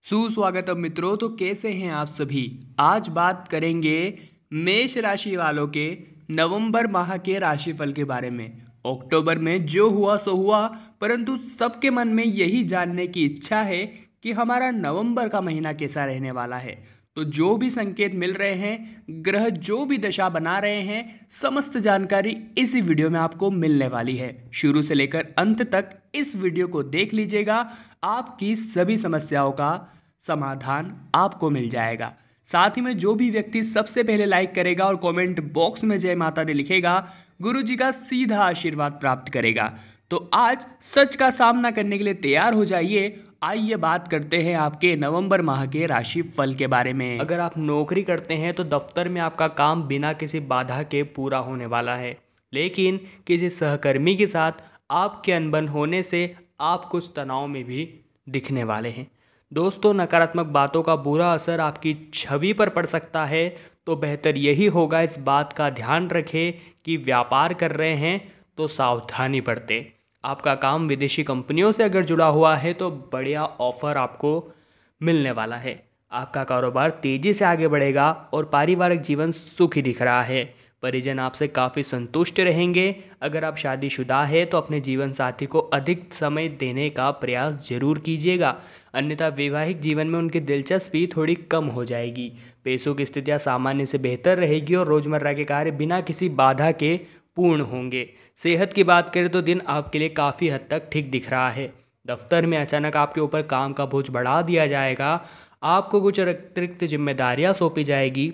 सुस्वागतम मित्रों। तो कैसे हैं आप सभी। आज बात करेंगे मेष राशि वालों के नवंबर माह के राशिफल के बारे में। अक्टूबर में जो हुआ सो हुआ, परंतु सबके मन में यही जानने की इच्छा है कि हमारा नवंबर का महीना कैसा रहने वाला है। तो जो भी संकेत मिल रहे हैं, ग्रह जो भी दशा बना रहे हैं, समस्त जानकारी इसी वीडियो में आपको मिलने वाली है। शुरू से लेकर अंत तक इस वीडियो को देख लीजिएगा, आपकी सभी समस्याओं का समाधान आपको मिल जाएगा। साथ ही में जो भी व्यक्ति सबसे पहले लाइक करेगा और कमेंट बॉक्स में जय माता दी लिखेगा, गुरु जी का सीधा आशीर्वाद प्राप्त करेगा। तो आज सच का सामना करने के लिए तैयार हो जाइए। आइए बात करते हैं आपके नवंबर माह के राशि फल के बारे में। अगर आप नौकरी करते हैं तो दफ्तर में आपका काम बिना किसी बाधा के पूरा होने वाला है, लेकिन किसी सहकर्मी के साथ आपके अनबन होने से आप कुछ तनाव में भी दिखने वाले हैं। दोस्तों, नकारात्मक बातों का बुरा असर आपकी छवि पर पड़ सकता है, तो बेहतर यही होगा इस बात का ध्यान रखें कि व्यापार कर रहे हैं तो सावधानी बरतें। आपका काम विदेशी कंपनियों से अगर जुड़ा हुआ है तो बढ़िया ऑफर आपको मिलने वाला है। आपका कारोबार तेजी से आगे बढ़ेगा और पारिवारिक जीवन सुखी दिख रहा है। परिजन आपसे काफ़ी संतुष्ट रहेंगे। अगर आप शादीशुदा है तो अपने जीवन साथी को अधिक समय देने का प्रयास जरूर कीजिएगा, अन्यथा वैवाहिक जीवन में उनकी दिलचस्पी थोड़ी कम हो जाएगी। पैसों की स्थितियां सामान्य से बेहतर रहेगी और रोजमर्रा के कार्य बिना किसी बाधा के पूर्ण होंगे। सेहत की बात करें तो दिन आपके लिए काफ़ी हद तक ठीक दिख रहा है। दफ्तर में अचानक आपके ऊपर काम का बोझ बढ़ा दिया जाएगा, आपको कुछ अतिरिक्त जिम्मेदारियां सौंपी जाएगी।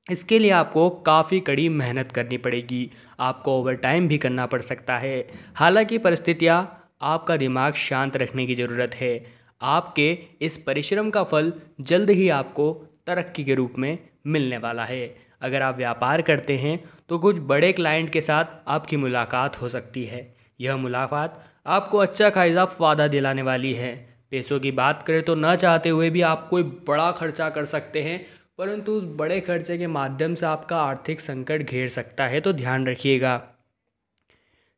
इसके लिए आपको काफ़ी कड़ी मेहनत करनी पड़ेगी, आपको ओवर टाइम भी करना पड़ सकता है। हालांकि परिस्थितियां आपका दिमाग शांत रखने की ज़रूरत है। आपके इस परिश्रम का फल जल्द ही आपको तरक्की के रूप में मिलने वाला है। अगर आप व्यापार करते हैं तो कुछ बड़े क्लाइंट के साथ आपकी मुलाकात हो सकती है। यह मुलाकात आपको अच्छा खासा फ़ायदा दिलाने वाली है। पैसों की बात करें तो न चाहते हुए भी आप कोई बड़ा खर्चा कर सकते हैं, परंतु उस बड़े खर्चे के माध्यम से आपका आर्थिक संकट घेर सकता है, तो ध्यान रखिएगा।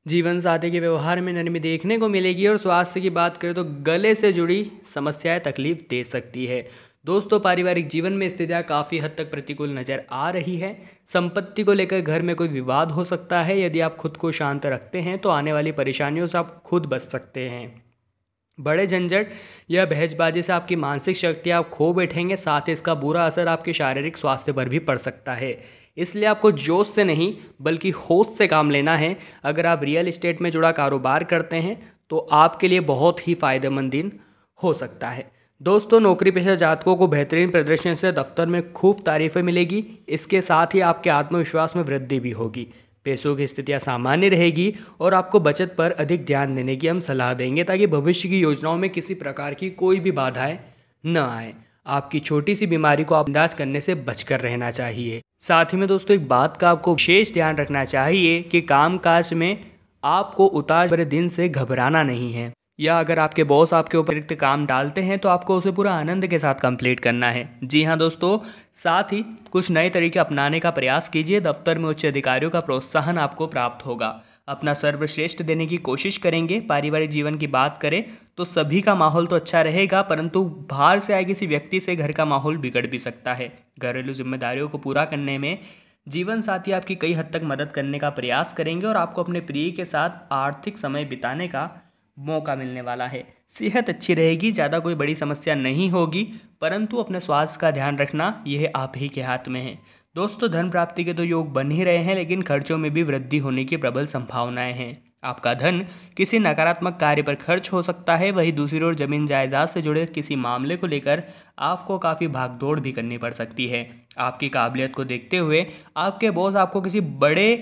जीवन साथी के व्यवहार में नरमी देखने को मिलेगी और स्वास्थ्य की बात करें तो गले से जुड़ी समस्याएं तकलीफ दे सकती है। दोस्तों, पारिवारिक जीवन में स्थितियां काफ़ी हद तक प्रतिकूल नज़र आ रही है। संपत्ति को लेकर घर में कोई विवाद हो सकता है। यदि आप खुद को शांत रखते हैं तो आने वाली परेशानियों से आप खुद बच सकते हैं। बड़े झंझट या बहसबाजी से आपकी मानसिक शक्ति आप खो बैठेंगे, साथ ही इसका बुरा असर आपके शारीरिक स्वास्थ्य पर भी पड़ सकता है। इसलिए आपको जोश से नहीं बल्कि होश से काम लेना है। अगर आप रियल एस्टेट में जुड़ा कारोबार करते हैं तो आपके लिए बहुत ही फायदेमंद दिन हो सकता है। दोस्तों, नौकरी पेशा जातकों को बेहतरीन प्रदर्शन से दफ्तर में खूब तारीफें मिलेगी। इसके साथ ही आपके आत्मविश्वास में वृद्धि भी होगी। पैसों की स्थितियां सामान्य रहेगी और आपको बचत पर अधिक ध्यान देने की हम सलाह देंगे, ताकि भविष्य की योजनाओं में किसी प्रकार की कोई भी बाधाएं न आए। आपकी छोटी सी बीमारी को आप अंदाज करने से बचकर रहना चाहिए। साथ ही में दोस्तों, एक बात का आपको विशेष ध्यान रखना चाहिए कि कामकाज में आपको उतार भरे दिन से घबराना नहीं है, या अगर आपके बॉस आपके ऊपर अतिरिक्त काम डालते हैं तो आपको उसे पूरा आनंद के साथ कंप्लीट करना है। जी हाँ दोस्तों, साथ ही कुछ नए तरीके अपनाने का प्रयास कीजिए। दफ्तर में उच्च अधिकारियों का प्रोत्साहन आपको प्राप्त होगा। अपना सर्वश्रेष्ठ देने की कोशिश करेंगे। पारिवारिक जीवन की बात करें तो सभी का माहौल तो अच्छा रहेगा, परंतु बाहर से आए किसी व्यक्ति से घर का माहौल बिगड़ भी सकता है। घरेलू जिम्मेदारियों को पूरा करने में जीवन साथी आपकी कई हद तक मदद करने का प्रयास करेंगे और आपको अपने प्रिय के साथ आर्थिक समय बिताने का मौका मिलने वाला है। सेहत अच्छी रहेगी, ज़्यादा कोई बड़ी समस्या नहीं होगी, परंतु अपने स्वास्थ्य का ध्यान रखना यह आप ही के हाथ में है। दोस्तों, धन प्राप्ति के तो योग बन ही रहे हैं, लेकिन खर्चों में भी वृद्धि होने की प्रबल संभावनाएं हैं। आपका धन किसी नकारात्मक कार्य पर खर्च हो सकता है। वहीं दूसरी ओर जमीन जायदाद से जुड़े किसी मामले को लेकर आपको काफ़ी भागदौड़ भी करनी पड़ सकती है। आपकी काबिलियत को देखते हुए आपके बॉस आपको किसी बड़े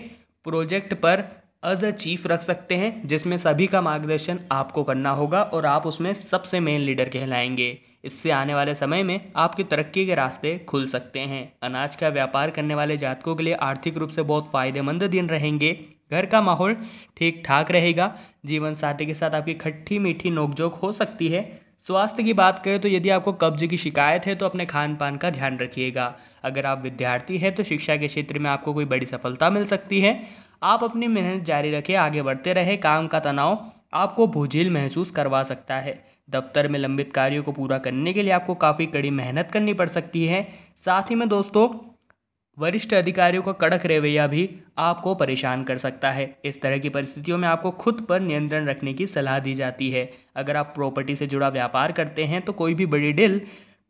प्रोजेक्ट पर एज अ चीफ रख सकते हैं, जिसमें सभी का मार्गदर्शन आपको करना होगा और आप उसमें सबसे मेन लीडर कहलाएंगे। इससे आने वाले समय में आपकी तरक्की के रास्ते खुल सकते हैं। अनाज का व्यापार करने वाले जातकों के लिए आर्थिक रूप से बहुत फायदेमंद दिन रहेंगे। घर का माहौल ठीक ठाक रहेगा। जीवन साथी के साथ आपकी खट्टी मीठी नोकझोंक हो सकती है। स्वास्थ्य की बात करें तो यदि आपको कब्ज की शिकायत है तो अपने खान पान का ध्यान रखिएगा। अगर आप विद्यार्थी हैं तो शिक्षा के क्षेत्र में आपको कोई बड़ी सफलता मिल सकती है। आप अपनी मेहनत जारी रखें, आगे बढ़ते रहे। काम का तनाव आपको बोझिल महसूस करवा सकता है। दफ्तर में लंबित कार्यों को पूरा करने के लिए आपको काफ़ी कड़ी मेहनत करनी पड़ सकती है। साथ ही में दोस्तों, वरिष्ठ अधिकारियों का कड़क रवैया भी आपको परेशान कर सकता है। इस तरह की परिस्थितियों में आपको खुद पर नियंत्रण रखने की सलाह दी जाती है। अगर आप प्रॉपर्टी से जुड़ा व्यापार करते हैं तो कोई भी बड़ी डील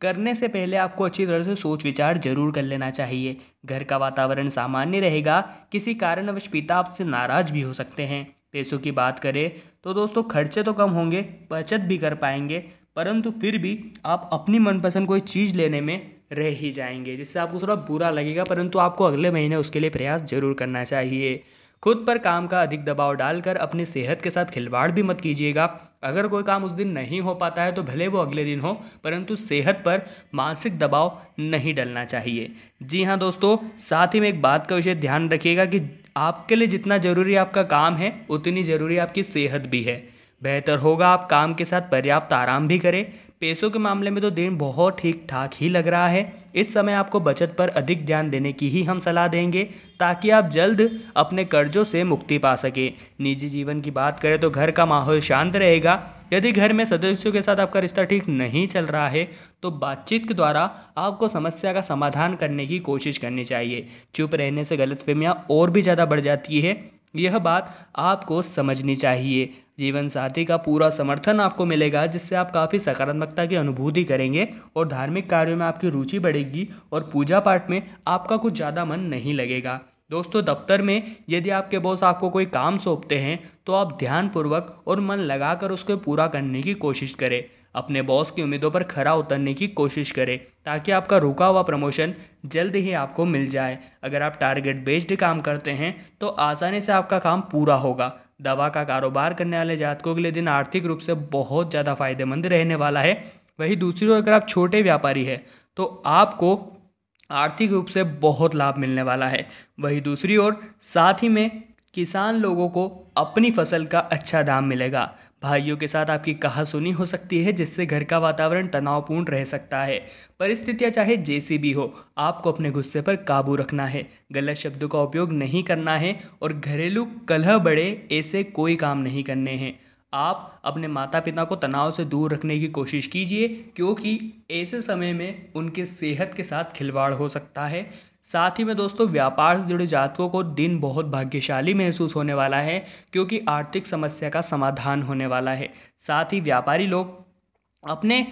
करने से पहले आपको अच्छी तरह से सोच विचार जरूर कर लेना चाहिए। घर का वातावरण सामान्य रहेगा, किसी कारणवश पिता आपसे नाराज भी हो सकते हैं। पैसों की बात करें तो दोस्तों, खर्चे तो कम होंगे, बचत भी कर पाएंगे, परंतु फिर भी आप अपनी मनपसंद कोई चीज़ लेने में रह ही जाएंगे, जिससे आपको थोड़ा बुरा लगेगा, परंतु आपको अगले महीने उसके लिए प्रयास जरूर करना चाहिए। खुद पर काम का अधिक दबाव डालकर अपनी सेहत के साथ खिलवाड़ भी मत कीजिएगा। अगर कोई काम उस दिन नहीं हो पाता है तो भले वो अगले दिन हो, परंतु सेहत पर मानसिक दबाव नहीं डलना चाहिए। जी हाँ दोस्तों, साथ ही में एक बात का विशेष ध्यान रखिएगा कि आपके लिए जितना ज़रूरी आपका काम है, उतनी ज़रूरी आपकी सेहत भी है। बेहतर होगा आप काम के साथ पर्याप्त आराम भी करें। पैसों के मामले में तो दिन बहुत ठीक ठाक ही लग रहा है। इस समय आपको बचत पर अधिक ध्यान देने की ही हम सलाह देंगे, ताकि आप जल्द अपने कर्जों से मुक्ति पा सकें। निजी जीवन की बात करें तो घर का माहौल शांत रहेगा। यदि घर में सदस्यों के साथ आपका रिश्ता ठीक नहीं चल रहा है तो बातचीत के द्वारा आपको समस्या का समाधान करने की कोशिश करनी चाहिए। चुप रहने से गलतफहमियां और भी ज़्यादा बढ़ जाती है, यह बात आपको समझनी चाहिए। जीवन साथी का पूरा समर्थन आपको मिलेगा, जिससे आप काफ़ी सकारात्मकता की अनुभूति करेंगे और धार्मिक कार्यों में आपकी रुचि बढ़ेगी और पूजा पाठ में आपका कुछ ज़्यादा मन नहीं लगेगा। दोस्तों, दफ्तर में यदि आपके बॉस आपको कोई काम सौंपते हैं तो आप ध्यानपूर्वक और मन लगाकर उसको पूरा करने की कोशिश करें। अपने बॉस की उम्मीदों पर खरा उतरने की कोशिश करें, ताकि आपका रुका हुआ प्रमोशन जल्द ही आपको मिल जाए। अगर आप टारगेट बेस्ड काम करते हैं तो आसानी से आपका काम पूरा होगा। दवा का कारोबार करने वाले जातकों के लिए दिन आर्थिक रूप से बहुत ज़्यादा फायदेमंद रहने वाला है। वहीं दूसरी ओर अगर आप छोटे व्यापारी हैं तो आपको आर्थिक रूप से बहुत लाभ मिलने वाला है। वहीं दूसरी ओर साथ ही में किसान लोगों को अपनी फसल का अच्छा दाम मिलेगा। भाइयों के साथ आपकी कहासुनी हो सकती है, जिससे घर का वातावरण तनावपूर्ण रह सकता है। परिस्थितियां चाहे जैसी भी हो, आपको अपने गुस्से पर काबू रखना है, गलत शब्दों का उपयोग नहीं करना है और घरेलू कलह बढ़े ऐसे कोई काम नहीं करने हैं। आप अपने माता पिता को तनाव से दूर रखने की कोशिश कीजिए, क्योंकि ऐसे समय में उनके सेहत के साथ खिलवाड़ हो सकता है। साथ ही में दोस्तों, व्यापार से जुड़े जातकों को दिन बहुत भाग्यशाली महसूस होने वाला है, क्योंकि आर्थिक समस्या का समाधान होने वाला है। साथ ही व्यापारी लोग अपने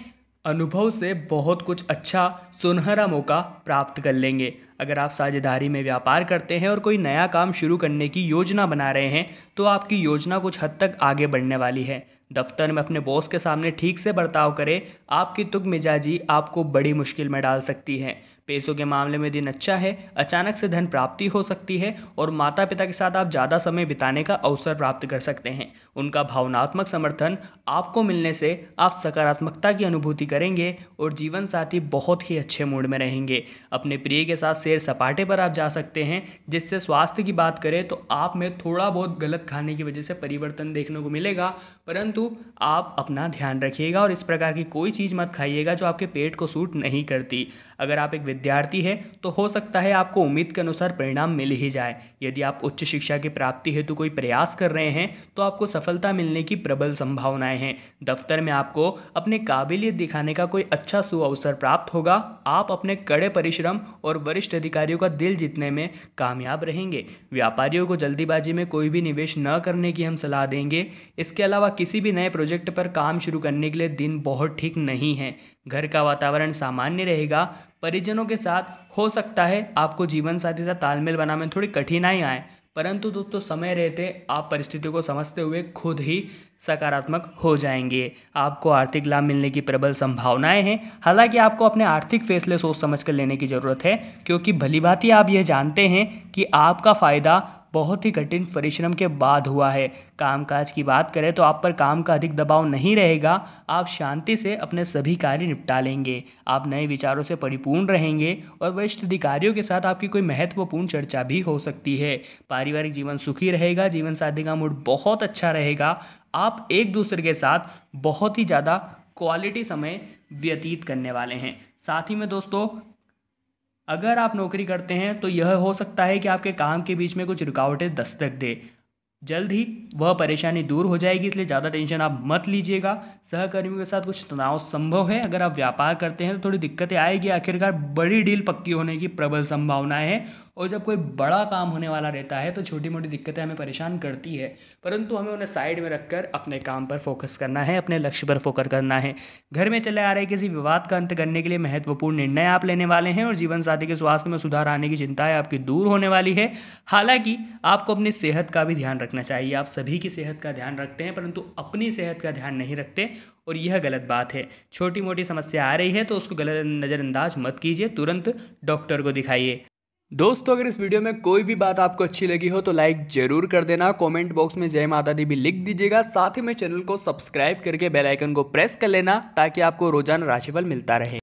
अनुभव से बहुत कुछ अच्छा सुनहरा मौका प्राप्त कर लेंगे। अगर आप साझेदारी में व्यापार करते हैं और कोई नया काम शुरू करने की योजना बना रहे हैं तो आपकी योजना कुछ हद तक आगे बढ़ने वाली है। दफ्तर में अपने बॉस के सामने ठीक से बर्ताव करें, आपकी तुकमिजाजी आपको बड़ी मुश्किल में डाल सकती है। पैसों के मामले में दिन अच्छा है, अचानक से धन प्राप्ति हो सकती है और माता पिता के साथ आप ज़्यादा समय बिताने का अवसर प्राप्त कर सकते हैं। उनका भावनात्मक समर्थन आपको मिलने से आप सकारात्मकता की अनुभूति करेंगे और जीवन साथी बहुत ही अच्छे मूड में रहेंगे। अपने प्रिय के साथ सैर सपाटे पर आप जा सकते हैं। जिससे स्वास्थ्य की बात करें तो आप में थोड़ा बहुत गलत खाने की वजह से परिवर्तन देखने को मिलेगा, परंतु आप अपना ध्यान रखिएगा और इस प्रकार की कोई चीज़ मत खाइएगा जो आपके पेट को सूट नहीं करती। अगर आप एक विद्यार्थी हैं तो हो सकता है आपको उम्मीद के अनुसार परिणाम मिल ही जाए। यदि आप उच्च शिक्षा की प्राप्ति हेतु कोई प्रयास कर रहे हैं तो आपको सफलता मिलने की प्रबल संभावनाएं हैं। दफ्तर में आपको अपने काबिलियत दिखाने का कोई अच्छा सुअवसर प्राप्त होगा। आप अपने कड़े परिश्रम और वरिष्ठ अधिकारियों का दिल जीतने में कामयाब रहेंगे। व्यापारियों को जल्दीबाजी में कोई भी निवेश न करने की हम सलाह देंगे। इसके अलावा किसी भी नए प्रोजेक्ट पर काम शुरू करने के लिए दिन बहुत ठीक नहीं है। घर का वातावरण सामान्य रहेगा। परिजनों के साथ हो सकता है आपको जीवन साथी से तालमेल बनाने में थोड़ी कठिनाई आए, परंतु दोस्तों समय रहते आप परिस्थितियों को समझते हुए खुद ही सकारात्मक हो जाएंगे। आपको आर्थिक लाभ मिलने की प्रबल संभावनाएं हैं। हालांकि आपको अपने आर्थिक फैसले सोच समझ कर लेने की ज़रूरत है, क्योंकि भलीभांति आप यह जानते हैं कि आपका फ़ायदा बहुत ही कठिन परिश्रम के बाद हुआ है। कामकाज की बात करें तो आप पर काम का अधिक दबाव नहीं रहेगा। आप शांति से अपने सभी कार्य निपटा लेंगे। आप नए विचारों से परिपूर्ण रहेंगे और वरिष्ठ अधिकारियों के साथ आपकी कोई महत्वपूर्ण चर्चा भी हो सकती है। पारिवारिक जीवन सुखी रहेगा। जीवन साथी का मूड बहुत अच्छा रहेगा। आप एक दूसरे के साथ बहुत ही ज़्यादा क्वालिटी समय व्यतीत करने वाले हैं। साथ ही में दोस्तों, अगर आप नौकरी करते हैं तो यह हो सकता है कि आपके काम के बीच में कुछ रुकावटें दस्तक दे। जल्द ही वह परेशानी दूर हो जाएगी, इसलिए ज़्यादा टेंशन आप मत लीजिएगा। सहकर्मियों के साथ कुछ तनाव संभव है। अगर आप व्यापार करते हैं तो थोड़ी दिक्कतें आएगी, आखिरकार बड़ी डील पक्की होने की प्रबल संभावनाएं हैं। और जब कोई बड़ा काम होने वाला रहता है तो छोटी मोटी दिक्कतें हमें परेशान करती है, परंतु हमें उन्हें साइड में रखकर अपने काम पर फोकस करना है, अपने लक्ष्य पर फोकस करना है। घर में चले आ रहे किसी विवाद का अंत करने के लिए महत्वपूर्ण निर्णय आप लेने वाले हैं और जीवन साथी के स्वास्थ्य में सुधार आने की चिंताएं आपकी दूर होने वाली है। हालांकि आपको अपनी सेहत का भी ध्यान रखना चाहिए। आप सभी की सेहत का ध्यान रखते हैं परंतु अपनी सेहत का ध्यान नहीं रखते, और यह गलत बात है। छोटी मोटी समस्या आ रही है तो उसको गलत नज़रअंदाज मत कीजिए, तुरंत डॉक्टर को दिखाइए। दोस्तों, अगर इस वीडियो में कोई भी बात आपको अच्छी लगी हो तो लाइक जरूर कर देना, कमेंट बॉक्स में जय माता दी भी लिख दीजिएगा। साथ ही में चैनल को सब्सक्राइब करके बेल आइकन को प्रेस कर लेना ताकि आपको रोजाना राशिफल मिलता रहे।